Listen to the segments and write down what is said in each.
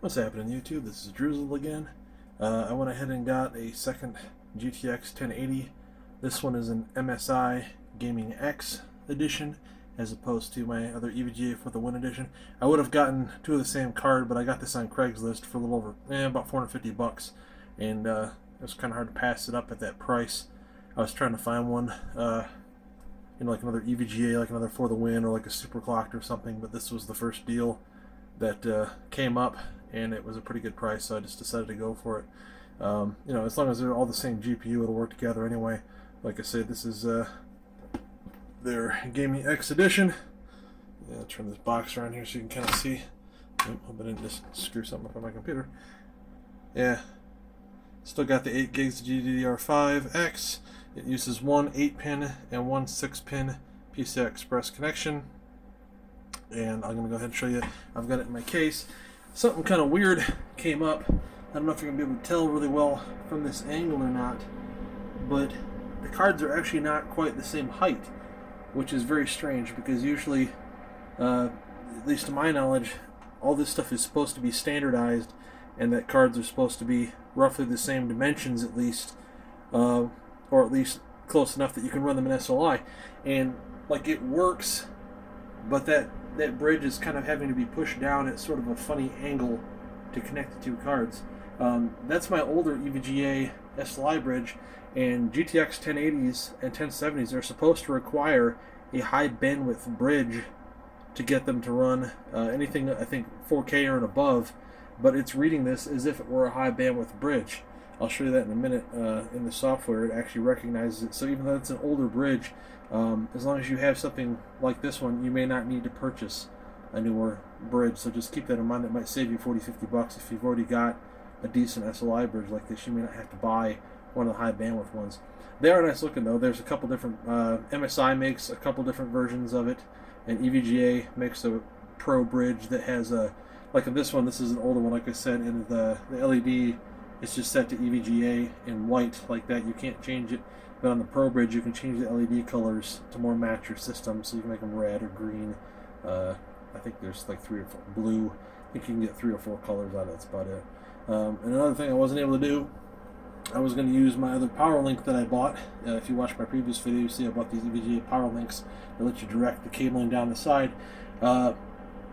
What's happening, YouTube? This is Drizzle again. I went ahead and got a second GTX 1080. This one is an MSI Gaming X edition, as opposed to my other EVGA for the Win edition. I would have gotten two of the same card, but I got this on Craigslist for a little over, about 450 bucks, and it was kind of hard to pass it up at that price. I was trying to find one, like another EVGA, like another For the Win, or like a super clocked or something, but this was the first deal that came up, and it was a pretty good price, so I just decided to go for it. As long as they're all the same GPU, it'll work together anyway. Like I said, this is their Gaming X edition. Yeah, I'll turn this box around here so you can kind of see. Hope I didn't just screw something up on my computer. Yeah, still got the 8 gigs of GDDR5X. It uses one 8-pin and one 6-pin PCI Express connection. And I'm going to go ahead and show you. I've got it in my case. Something kind of weird came up. I don't know if you're going to be able to tell really well from this angle or not, but the cards are actually not quite the same height, which is very strange because usually, at least to my knowledge, all this stuff is supposed to be standardized and that cards are supposed to be roughly the same dimensions at least, or at least close enough that you can run them in SLI. And like it works, but that bridge is kind of having to be pushed down at sort of a funny angle to connect the two cards. That's my older EVGA SLI bridge, and GTX 1080s and 1070s are supposed to require a high bandwidth bridge to get them to run anything, I think, 4K or and above, but it's reading this as if it were a high bandwidth bridge. I'll show you that in a minute. In the software, it actually recognizes it. So even though it's an older bridge, as long as you have something like this one, you may not need to purchase a newer bridge. So just keep that in mind. It might save you 40-50 bucks if you've already got a decent SLI bridge like this. You may not have to buy one of the high bandwidth ones. They are nice looking though. There's a couple different, MSI makes a couple different versions of it, and EVGA makes a Pro bridge that has a, like in this one, this is an older one like I said, and the LED it's just set to EVGA in white like that. You can't change it. But on the Pro bridge, you can change the LED colors to more match your system, so you can make them red or green. I think there's like 3 or 4 blue. I think you can get 3 or 4 colors out of it. That's about it. And another thing I wasn't able to do, I was going to use my other power link that I bought. If you watch my previous video, you see I bought these EVGA power links that let you direct the cabling down the side.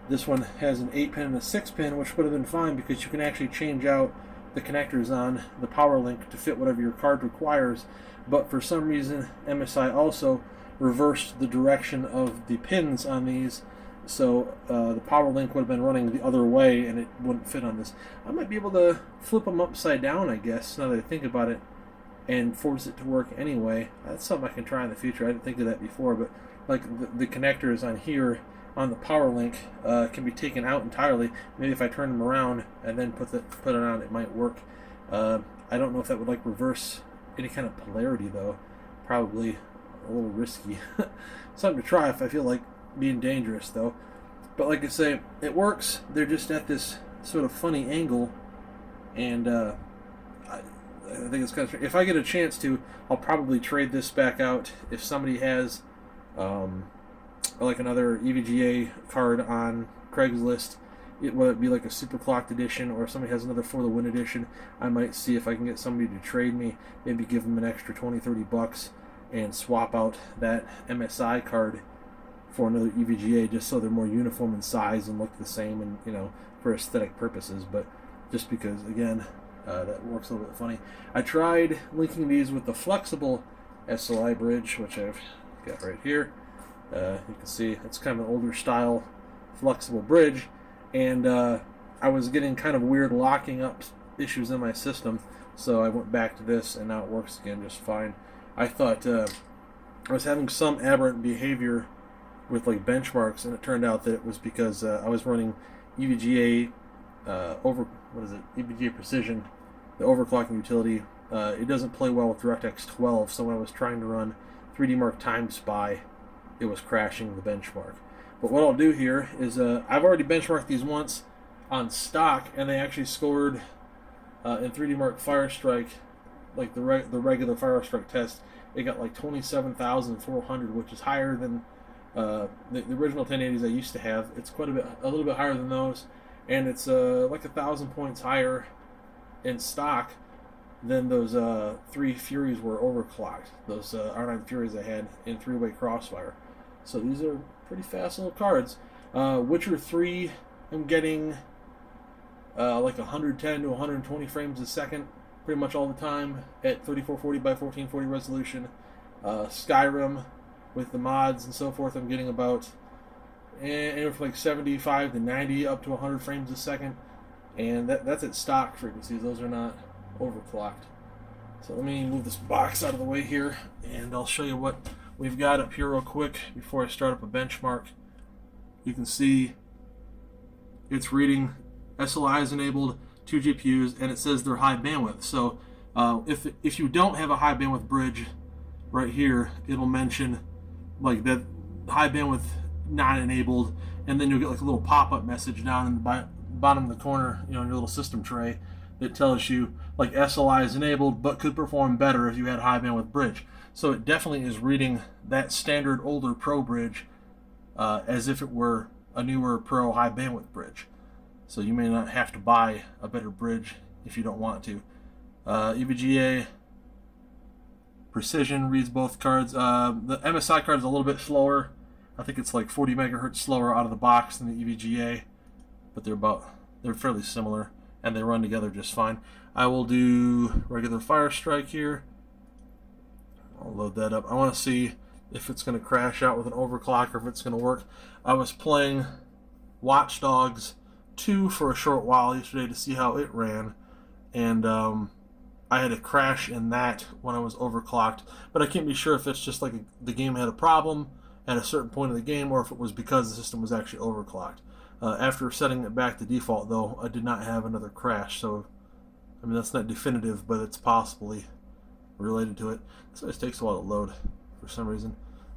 This one has an 8-pin and a 6-pin, which would have been fine because you can actually change out the connectors on the power link to fit whatever your card requires. But for some reason, MSI also reversed the direction of the pins on these, so the power link would have been running the other way and it wouldn't fit on this. I might be able to flip them upside down, I guess, now that I think about it, and force it to work anyway. That's something I can try in the future. I didn't think of that before, but like the connectors on here on the power link can be taken out entirely. Maybe if I turn them around and then put it on, it might work. I don't know if that would like reverse any kind of polarity though. Probably a little risky. Something to try if I feel like being dangerous though. But like I say, it works. They're just at this sort of funny angle, and I think it's kind of strange. If I get a chance to, I'll probably trade this back out if somebody has like another EVGA card on Craigslist, whether it be like a super clocked edition or if somebody has another For the Win edition. I might see if I can get somebody to trade me, maybe give them an extra 20-30 bucks and swap out that MSI card for another EVGA, just so they're more uniform in size and look the same, and for aesthetic purposes. But just because, again, that works a little bit funny. I tried linking these with the flexible SLI bridge, which I've got right here. You can see it's kind of an older style flexible bridge, and I was getting kind of weird locking up issues in my system, so I went back to this and now it works again just fine. I thought I was having some aberrant behavior with like benchmarks, and it turned out that it was because I was running EVGA EVGA Precision, the overclocking utility. It doesn't play well with DirectX 12, so when I was trying to run 3D Mark Time Spy, it was crashing the benchmark. But what I'll do here is I've already benchmarked these once on stock, and they actually scored in 3D Mark Firestrike, like the regular Firestrike test. It got like 27,400, which is higher than the original 1080s I used to have. It's quite a little bit higher than those, and it's like 1,000 points higher in stock than those 3 Furies were overclocked. Those R9 Furies I had in 3-way Crossfire. So these are pretty fast little cards. Witcher 3, I'm getting like 110 to 120 frames a second pretty much all the time at 3440 by 1440 resolution. Skyrim with the mods and so forth, I'm getting about anywhere from like 75 to 90 up to 100 frames a second, and that's at stock frequencies. Those are not overclocked. So let me move this box out of the way here, and I'll show you what we've got up here real quick before I start up a benchmark. You can see it's reading SLIs enabled, 2 GPUs, and it says they're high bandwidth. So if you don't have a high bandwidth bridge right here, it'll mention like that high bandwidth not enabled, and then you'll get like a little pop-up message down in the bottom of the corner, you know, in your little system tray that tells you like SLI is enabled but could perform better if you had high bandwidth bridge. So it definitely is reading that standard older Pro bridge as if it were a newer Pro high bandwidth bridge. So you may not have to buy a better bridge if you don't want to. EVGA Precision reads both cards. The MSI card is a little bit slower. I think it's like 40 megahertz slower out of the box than the EVGA, but they're fairly similar and they run together just fine. I will do regular Fire Strike here. I'll load that up. I want to see if it's going to crash out with an overclock or if it's going to work. I was playing Watch Dogs 2 for a short while yesterday to see how it ran, and I had a crash in that when I was overclocked, but I can't be sure if it's just like the game had a problem at a certain point of the game or if it was because the system was actually overclocked. After setting it back to default, though, I did not have another crash, so I mean that's not definitive, but it's possibly related to it. This always takes a while to load for some reason.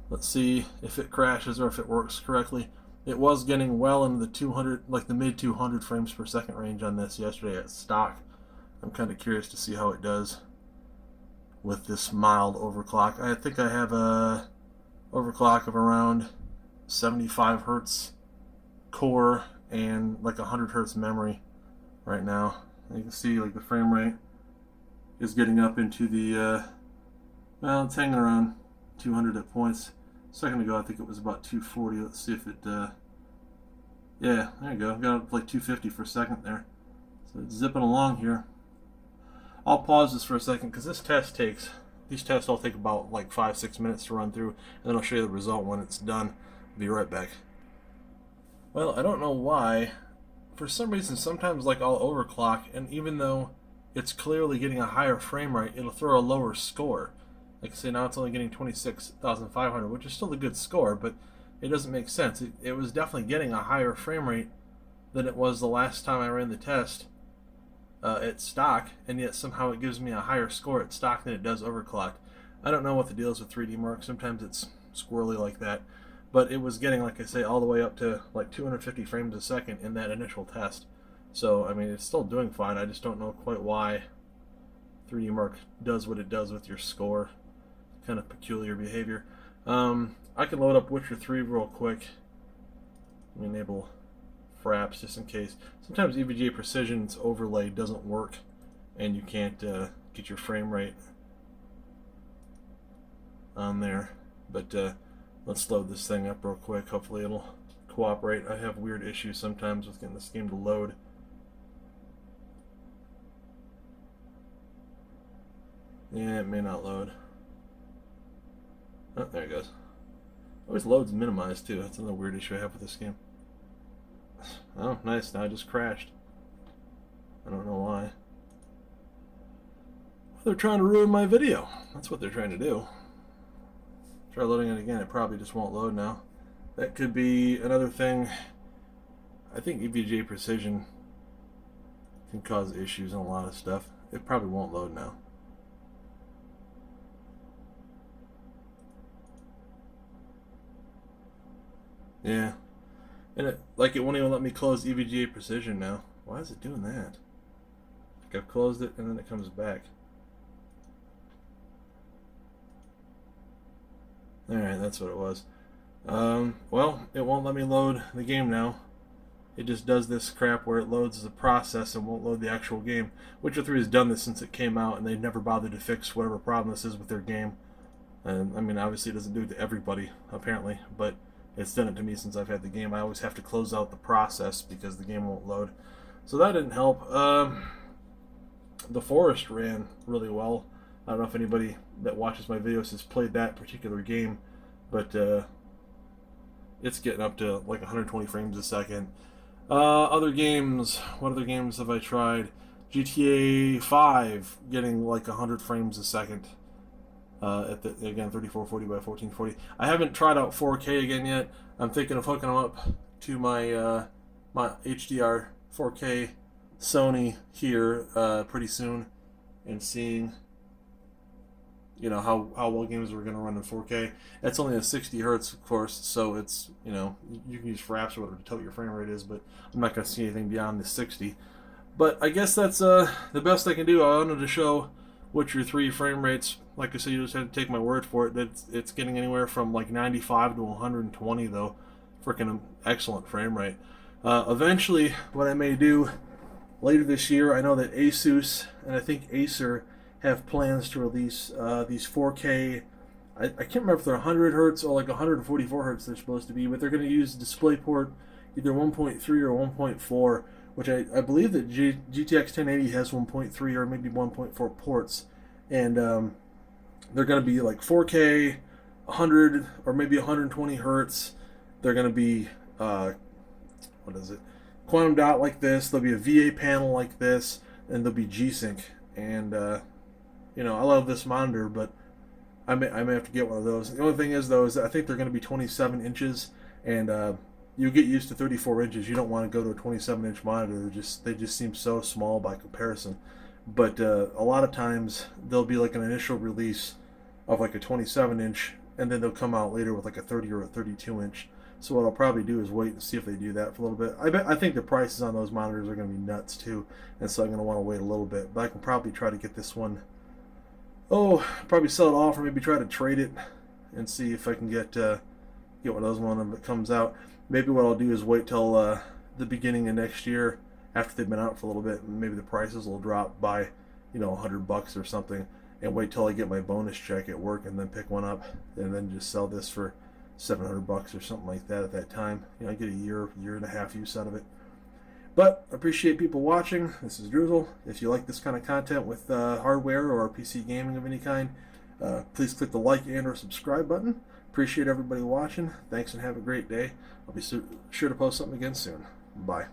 Let's see if it crashes or if it works correctly. It was getting well into the 200, like the mid 200 frames per second range on this yesterday at stock. I'm kind of curious to see how it does with this mild overclock. I think I have a overclock of around 75 hertz core and like 100 hertz memory right now. And you can see like the frame rate is getting up into the well, it's hanging around 200 at points. A second ago I think it was about 240. Let's see if it yeah, there you go. Got up like 250 for a second there. So it's zipping along here. I'll pause this for a second because these tests all take about like 5-6 minutes to run through, and then I'll show you the result when it's done. Be right back. Well, I don't know why. For some reason, sometimes like I'll overclock, and even though it's clearly getting a higher frame rate, it'll throw a lower score. Like I say, now it's only getting 26,500, which is still a good score, but it doesn't make sense. It was definitely getting a higher frame rate than it was the last time I ran the test at stock, and yet somehow it gives me a higher score at stock than it does overclocked. I don't know what the deal is with 3D Mark. Sometimes it's squirrely like that, but it was getting, like I say, all the way up to like 250 frames a second in that initial test. So I mean, it's still doing fine. I just don't know quite why 3D Mark does what it does with your score. Kind of peculiar behavior. I can load up Witcher 3 real quick. Let me enable fraps just in case. Sometimes EVGA Precision's overlay doesn't work and you can't get your frame rate on there. But let's load this thing up real quick. Hopefully it'll cooperate. I have weird issues sometimes with getting this game to load. Yeah, it may not load. Oh, there it goes. Always loads minimized too. That's another weird issue I have with this game. Oh, nice. Now it just crashed. I don't know why. Well, they're trying to ruin my video. That's what they're trying to do. Try loading it again. It probably just won't load now. That could be another thing. I think EVGA Precision can cause issues on a lot of stuff. It probably won't load now. Yeah, and it won't even let me close EVGA Precision now. Why is it doing that? Like I've closed it and then it comes back. Alright, that's what it was. Well, it won't let me load the game now. it just does this crap where it loads the process and won't load the actual game. Witcher 3 has done this since it came out, and they've never bothered to fix whatever problem this is with their game. And I mean, obviously it doesn't do it to everybody, apparently, but it's done it to me since I've had the game. I always have to close out the process because the game won't load. So that didn't help. The Forest ran really well. I don't know if anybody that watches my videos has played that particular game, but it's getting up to like 120 frames a second. Other games, what other games have I tried? GTA 5 getting like 100 frames a second. At the, again, 3440 by 1440. I haven't tried out 4K again yet. I'm thinking of hooking them up to my my HDR 4K Sony here pretty soon, and seeing, you know, how well games are going to run in 4K. It's only a 60 hertz, of course, so it's, you know, you can use fraps or whatever to tell what your frame rate is, but I'm not going to see anything beyond the 60. But I guess that's the best I can do. I wanted to show Witcher 3 frame rates. Like I said, you just have to take my word for it. That it's getting anywhere from like 95 to 120, though. Freaking excellent frame rate. Eventually, what I may do later this year, I know that Asus and I think Acer have plans to release these 4K. I can't remember if they're 100 hertz or like 144 hertz they're supposed to be, but they're going to use DisplayPort either 1.3 or 1.4, which I believe that GTX 1080 has 1.3 or maybe 1.4 ports, and they're going to be like 4K, 100 or maybe 120 hertz. They're going to be what is it? Quantum dot like this. There'll be a VA panel like this, and there'll be G-Sync. And you know, I love this monitor, but I may have to get one of those. The only thing is, though, is I think they're going to be 27 inches, and you get used to 34 inches. You don't want to go to a 27-inch monitor. They just seem so small by comparison. But a lot of times there'll be like an initial release of like a 27-inch, and then they'll come out later with like a 30 or a 32-inch. So what I'll probably do is wait and see if they do that for a little bit. I think the prices on those monitors are going to be nuts too, and so I'm going to want to wait a little bit. But I can probably try to get this one. Oh, probably sell it off, or maybe try to trade it and see if I can get one of those when it comes out. Maybe what I'll do is wait till the beginning of next year, after they've been out for a little bit, and maybe the prices will drop by, you know, $100 or something, and wait till I get my bonus check at work and then pick one up, and then just sell this for $700 or something like that at that time. You know, I get a year and a half use out of it. But I appreciate people watching. This is Drizzle. If you like this kind of content with hardware or PC gaming of any kind, please click the like and or subscribe button. Appreciate everybody watching. Thanks and have a great day. I'll be sure to post something again soon. Bye.